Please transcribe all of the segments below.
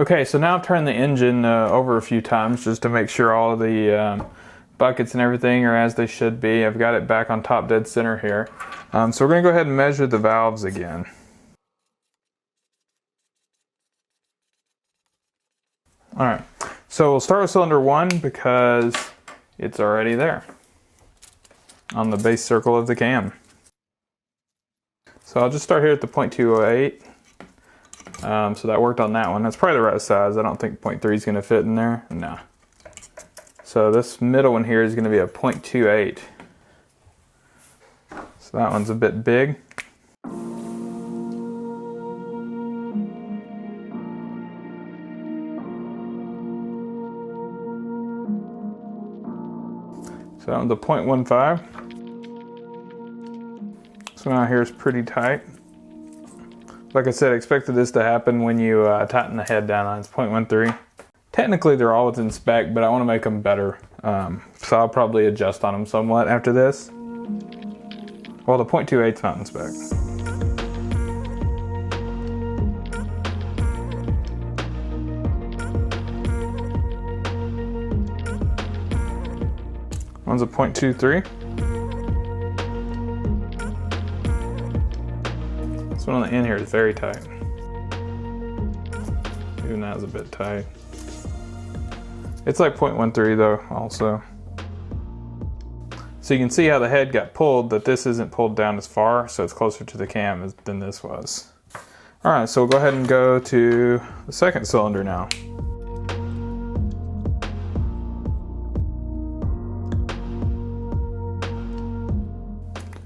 Okay, so now I've turned the engine over a few times just to make sure all of the buckets and everything are as they should be. I've got it back on top dead center here. So we're going to go ahead and measure the valves again. Alright, so we'll start with cylinder 1 because it's already there on the base circle of the cam. So I'll just start here at the 0.208. So that worked on that one. That's probably the right size. I don't think 0.3 is going to fit in there. No. So this middle one here is going to be a 0.28. So that one's a bit big. So that one's a 0.15. This one out here is pretty tight. Like I said, I expected this to happen when you tighten the head down on. It's 0.13. Technically they're all within spec, but I want to make them better. So I'll probably adjust on them somewhat after this. Well, the 0.28 is not in spec. One's a 0.23. This one on the end here is very tight. Even that is a bit tight. It's like 0.13 though, also. So you can see how the head got pulled, that this isn't pulled down as far, so it's closer to the cam than this was. Alright, so we'll go ahead and go to the second cylinder now.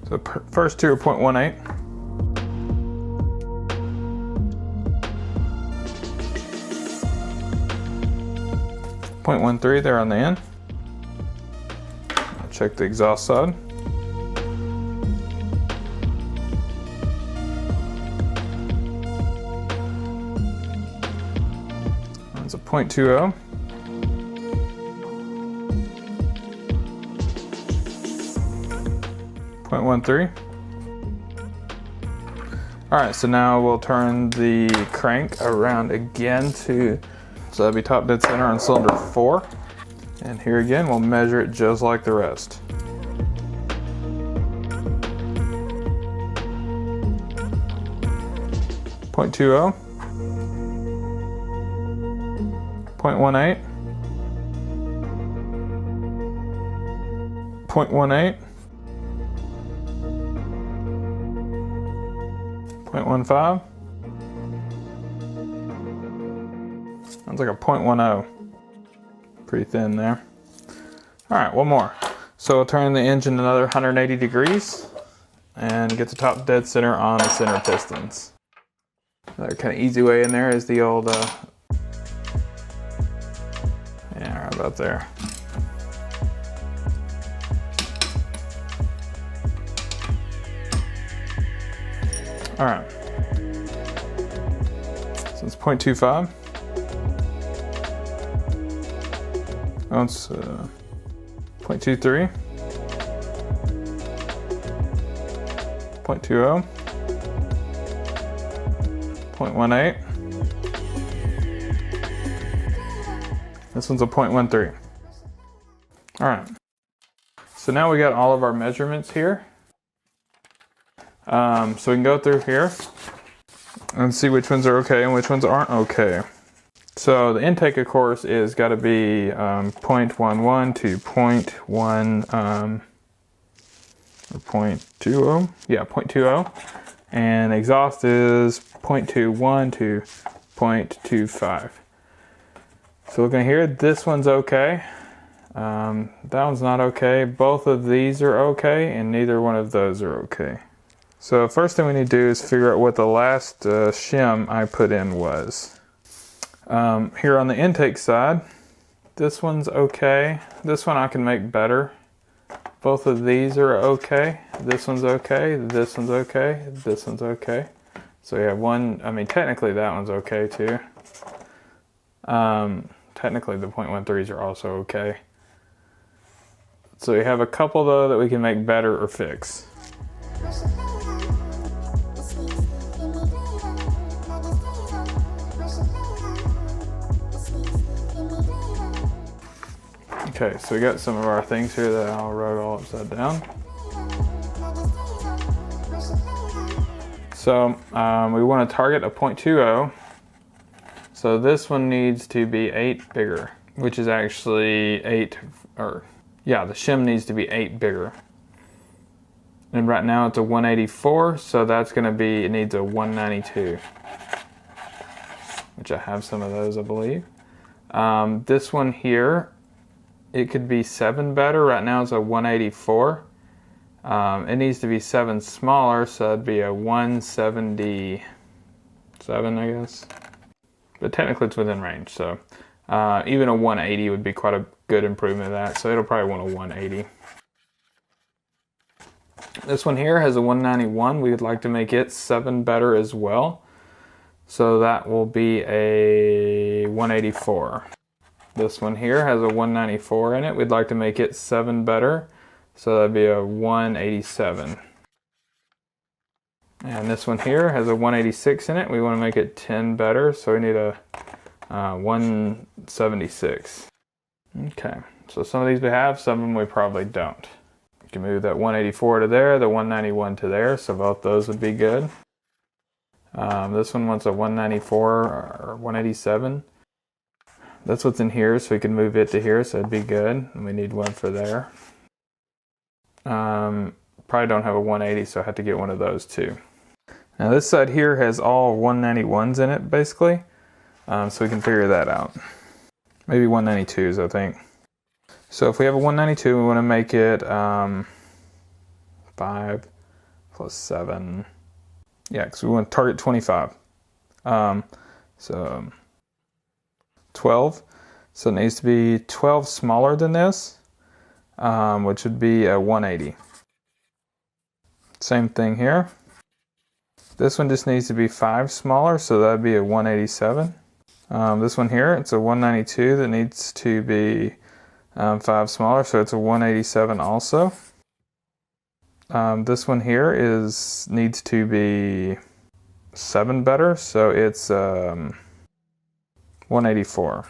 So first two are 0.18. 0.13 there on the end. I'll check the exhaust side. That's a 0.20. .13. Alright, so now we'll turn the crank around again to, so that'll be top dead center on cylinder 4. And here again, we'll measure it just like the rest. .20, 0.18, 0.18, 0.15. Sounds like a 0.10. Pretty thin there. Alright, one more. So we'll turn the engine another 180 degrees and get the top dead center on the center pistons. Another kind of easy way in there is the old, yeah, right about there. Alright, so it's 0.25. Oh, it's 0.23, 0.20, 0.18. This one's a 0.13. Alright, so now we got all of our measurements here. So we can go through here and see which ones are okay and which ones aren't okay. So the intake, of course, is got to be 0.11 to 0.1 or 0.20. Yeah, 0.20. And exhaust is 0.21 to 0.25. So looking here, this one's okay. That one's not okay. Both of these are okay, and neither one of those are okay. So first thing we need to do is figure out what the last shim I put in was. Here on the intake side, this one's okay. This one I can make better. Both of these are okay. This one's okay. This one's okay. This one's okay. So you have one, I mean technically that one's okay too. Technically the 0.13s are also okay. So you have a couple though that we can make better or fix. Okay, so we got some of our things here that I'll wrote all upside down. So we want to target a 0.20. So this one needs to be 8 bigger, which is actually 8, or yeah, the shim needs to be 8 bigger. And right now it's a 184, so that's going to be, it needs a 192, which I have some of those, I believe. This one here, it could be 7 better. Right now it's a 184. It needs to be 7 smaller, so that'd be a 177, I guess. But technically it's within range, so even a 180 would be quite a good improvement of that, so it'll probably want a 180. This one here has a 191. We would like to make it 7 better as well, so that will be a 184. This one here has a 194 in it. We'd like to make it 7 better, so that'd be a 187. And this one here has a 186 in it. We want to make it 10 better, so we need a 176. Okay, so some of these we have, some of them we probably don't. You can move that 184 to there, the 191 to there, so both those would be good. This one wants a 194 or 187. That's what's in here, so we can move it to here, so it'd be good. And we need one for there. Probably don't have a 180, so I have to get one of those too. Now this side here has all 191s in it, basically. So we can figure that out. Maybe 192s, I think. So if we have a 192, we want to make it 5 plus 7. Yeah, because we want to target 25. So 12. So it needs to be 12 smaller than this, which would be a 180. Same thing here. This one just needs to be 5 smaller, so that'd be a 187. This one here, it's a 192 that needs to be 5 smaller, so it's a 187 also. This one here needs to be 7 better, so it's 184.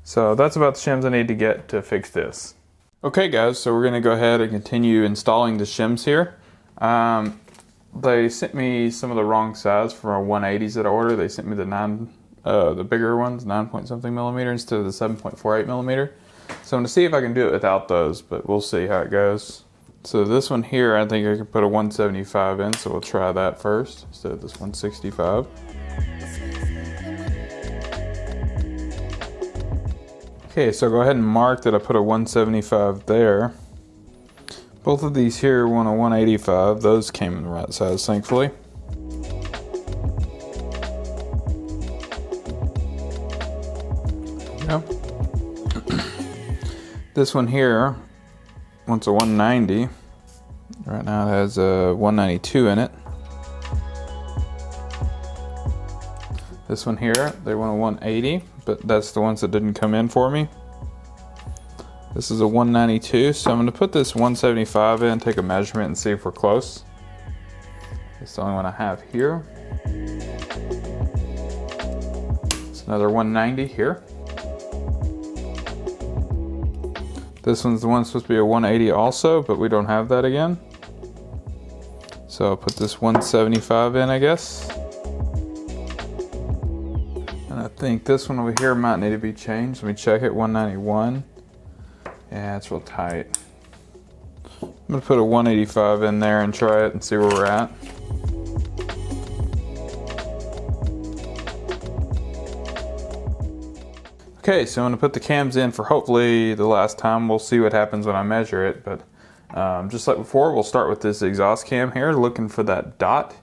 So that's about the shims I need to get to fix this. Okay guys, so we're going to go ahead and continue installing the shims here. They sent me some of the wrong size for our 180s that I ordered. They sent me the bigger ones, 9-point-something millimeter instead of the 7.48 millimeter. So I'm going to see if I can do it without those, but we'll see how it goes. So this one here, I think I can put a 175 in, so we'll try that first instead of this 165. Okay, so go ahead and mark that I put a 175 there. Both of these here want a 185. Those came in the right size, thankfully. Yeah. This one here wants a 190. Right now it has a 192 in it. This one here, they want a 180, but that's the ones that didn't come in for me. This is a 192, so I'm going to put this 175 in, take a measurement, and see if we're close. It's the only one I have here. It's another 190 here. This one's the one supposed to be a 180 also, but we don't have that again. So I'll put this 175 in, I guess. And I think this one over here might need to be changed. Let me check it, 191. Yeah, it's real tight. I'm gonna put a 185 in there and try it and see where we're at. Okay, so I'm gonna put the cams in for hopefully the last time. We'll see what happens when I measure it, but just like before, we'll start with this exhaust cam here, looking for that dot,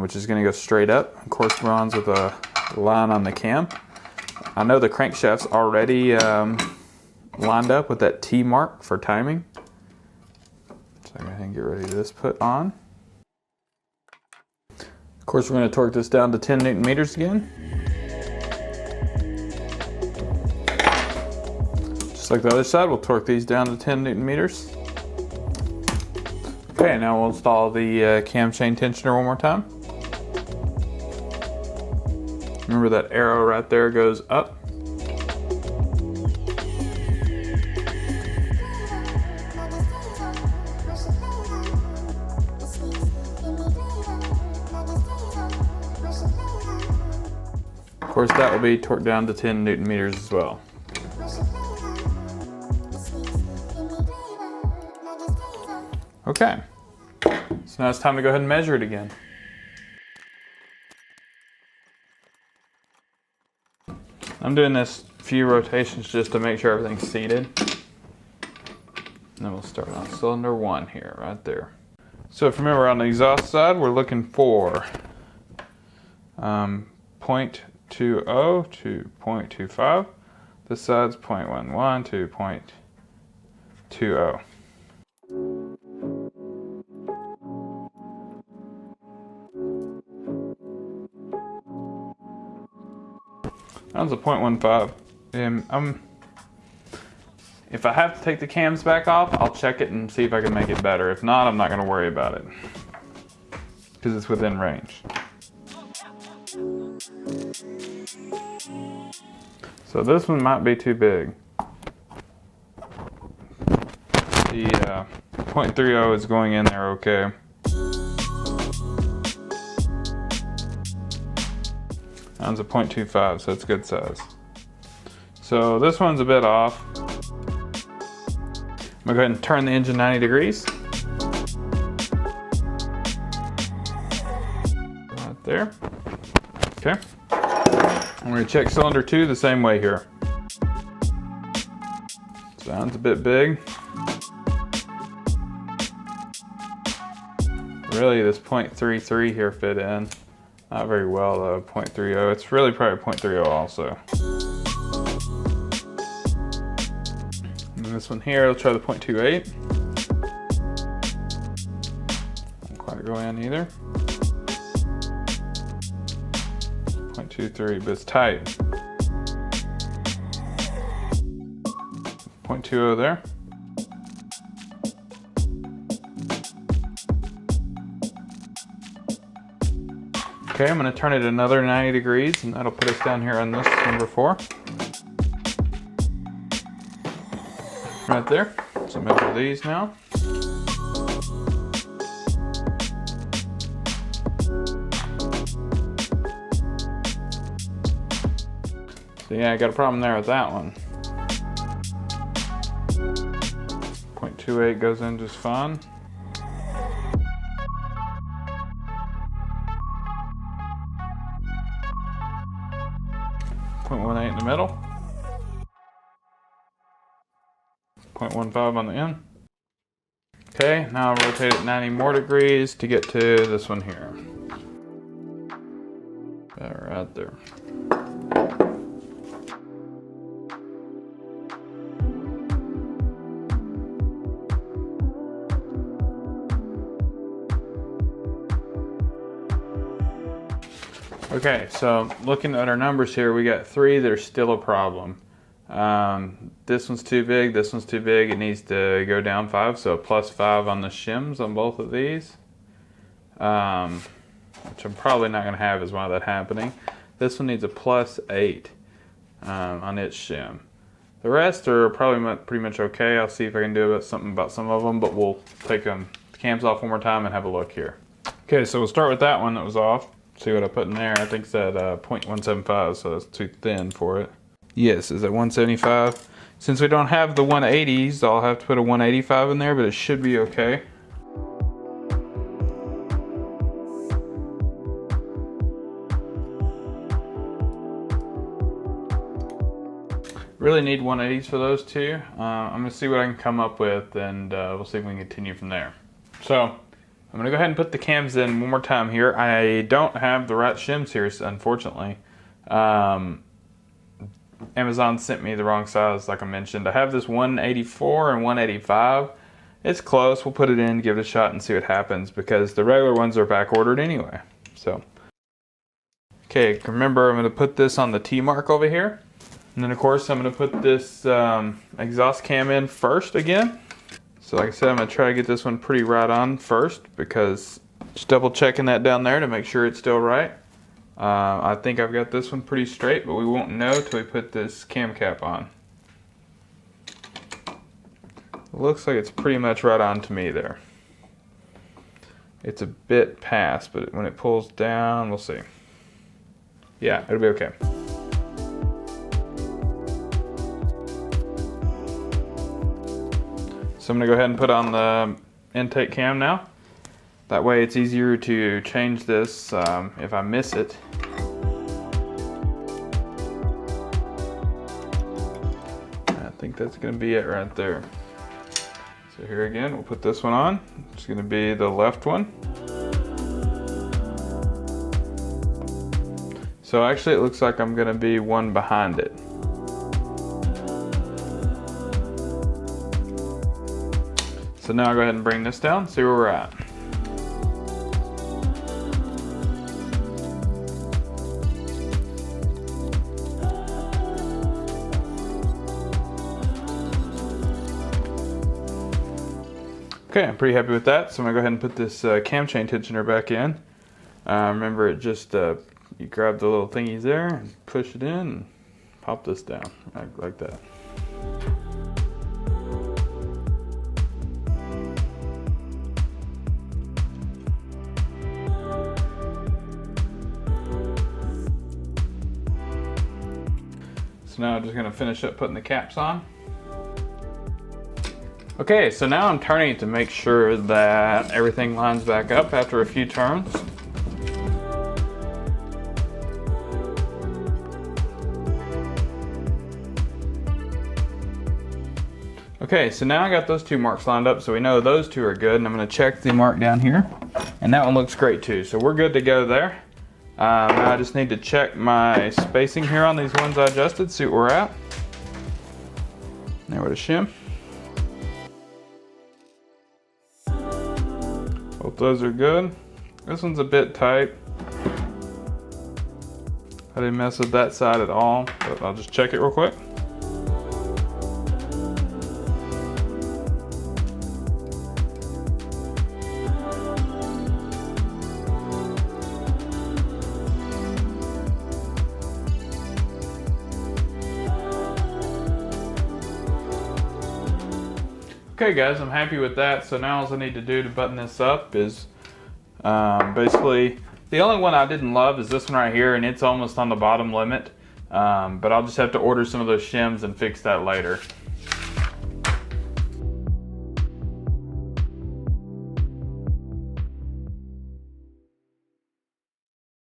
which is gonna go straight up and corresponds with a line on the cam. I know the crankshaft's already lined up with that T mark for timing. So I'm going to get ready to just put on. Of course, we're going to torque this down to 10 Newton meters again. Just like the other side, we'll torque these down to 10 Newton meters. Okay, now we'll install the cam chain tensioner one more time. Remember that arrow right there goes up. Of course, that will be torqued down to 10 Newton meters as well. Okay, so now it's time to go ahead and measure it again. I'm doing this few rotations just to make sure everything's seated. And then we'll start on cylinder 1 here, right there. So if you remember, on the exhaust side, we're looking for 0.20 to 0.25. This side's 0.11 to 0.20. That was a 0.15. If I have to take the cams back off, I'll check it and see if I can make it better. If not, I'm not going to worry about it because it's within range. So this one might be too big. The 0.30 is going in there okay. That one's a 0.25, so it's good size. So this one's a bit off. I'm gonna go ahead and turn the engine 90 degrees. Right there. Okay. I'm gonna check cylinder 2 the same way here. Sounds a bit big. Really, this 0.33 here fit in. Not very well though, 0.30. It's really probably 0.30 also. And this one here, I'll try the 0.28. Don't quite go in either. 0.23, but it's tight. 0.20 there. Okay, I'm going to turn it another 90 degrees, and that'll put us down here on this number 4. Right there. So measure these now. So yeah, I got a problem there with that one. 0.28 goes in just fine. 0.18 in the middle. 0.15 on the end. Okay, now I'll rotate it 90 more degrees to get to this one here. Right there. Okay, so looking at our numbers here, we got 3 that are still a problem. This one's too big, this one's too big, it needs to go down 5, so a +5 on the shims on both of these. Which I'm probably not going to have is why that happening. This one needs a +8 on its shim. The rest are probably pretty much okay. I'll see if I can do something about some of them, but we'll take the cams off one more time and have a look here. Okay, so we'll start with that one that was off. See what I put in there. I think it's at 0.175, so that's too thin for it. Yes, is at 175. Since we don't have the 180s, I'll have to put a 185 in there, but it should be okay. Really need 180s for those two. I'm gonna see what I can come up with, and we'll see if we can continue from there. So I'm gonna go ahead and put the cams in one more time here. I don't have the right shims here, unfortunately. Amazon sent me the wrong size, like I mentioned. I have this 184 and 185. It's close. We'll put it in, give it a shot, and see what happens, because the regular ones are back ordered anyway. So, okay, remember I'm gonna put this on the T mark over here. And then of course I'm gonna put this exhaust cam in first again. So like I said, I'm going to try to get this one pretty right on first, because just double checking that down there to make sure it's still right. I think I've got this one pretty straight, but we won't know till we put this cam cap on. It looks like it's pretty much right on to me there. It's a bit past, but when it pulls down, we'll see. Yeah, it'll be okay. So I'm gonna go ahead and put on the intake cam now. That way it's easier to change this if I miss it. I think that's gonna be it right there. So here again, we'll put this one on. It's gonna be the left one. So actually it looks like I'm gonna be one behind it. So now I'll go ahead and bring this down, see where we're at. Okay, I'm pretty happy with that. So I'm gonna go ahead and put this cam chain tensioner back in. Remember, it just you grab the little thingies there and push it in and pop this down like that. So now I'm just gonna finish up putting the caps on. Okay, so now I'm turning to make sure that everything lines back up after a few turns. Okay, so now I got those two marks lined up, so we know those two are good, and I'm gonna check the mark down here, and that one looks great too, so we're good to go there. Now I just need to check my spacing here on these ones I adjusted, see what we're at. There with a shim. Both those are good. This one's a bit tight. I didn't mess with that side at all, but I'll just check it real quick. Okay guys, I'm happy with that. So now all I need to do to button this up is basically, the only one I didn't love is this one right here, and it's almost on the bottom limit. But I'll just have to order some of those shims and fix that later.